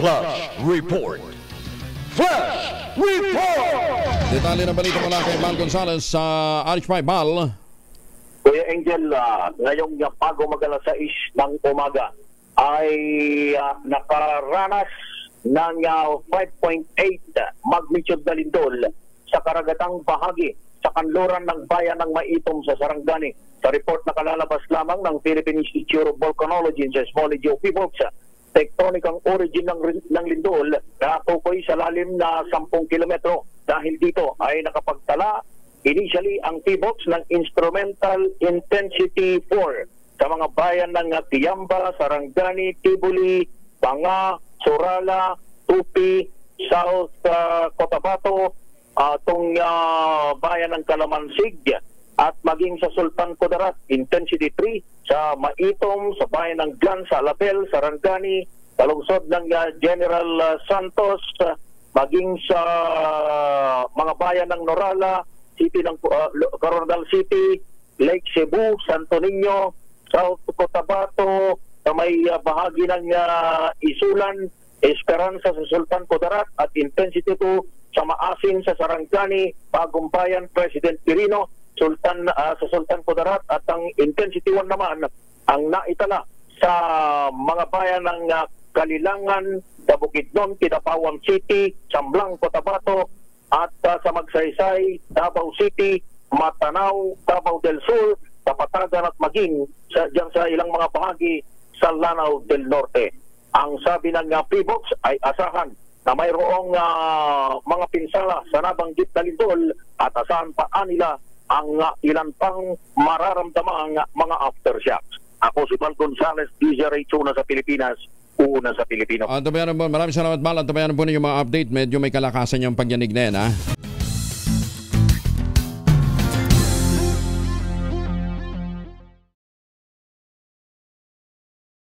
Flash Report. Flash Report! Detalye ng balita mula kay Mal Gonzales sa RH5. Mal. Kuya Angel, ngayong bago mag-alas 6 ng umaga ay nakaranas ng 5.8 magnitude na lindol sa karagatang bahagi sa kanluran ng bayan ng Maitom sa Sarangani. Sa report na kalalabas lamang ng Philippine Institute of Volcanology and Seismology of PHIVOLCS, tectonic ang origin ng lindol na tukoy sa lalim na 10 kilometro. Dahil dito ay nakapagtala initially ang PHIVOLCS ng instrumental intensity 4 sa mga bayan ng Tiamba, Sarangani, Tibuli, Banga, Surala, Tupi, South Cotabato, itong bayan ng Calamansig at maging sa Sultan Kudarat, intensity 3 sa Maitom, sa bayan ng Gansa, Label, Sarangani, talungsod ng General Santos, maging sa mga bayan ng Norala, City ng Coronadal City, Lake Cebu, Santo Niño, South Cotabato, sa may bahagi ng Isulan, Esperanza sa Sultan Kudarat at intensity 2 sa Maasin sa Sarangani, Bagong Bayan, President Quirino, sa Sultan Kudarat, at ang intensity 1 naman ang naitala sa mga bayan ng Kalilangan, sa Bukidnon, Kidapawan City, Samblang, Cotabato, at sa Magsaysay, Davao City, Matanao, Davao del Sur, Kapatagan at maging diyan sa ilang mga bahagi sa Lanao del Norte. Ang sabi ng PHIVOLCS ay asahan na mayroong mga pinsala sa nabanggit na lindol at asahan pa nila ang ilan pang mararamdamang mga aftershocks. Ako si Mal Gonzales, DJ Tuna sa Pilipinas, una sa Pilipino. Maraming salamat, Mal. Antabayan po ninyo mga update. Medyo may kalakasan yung pagyanig na yan, ha?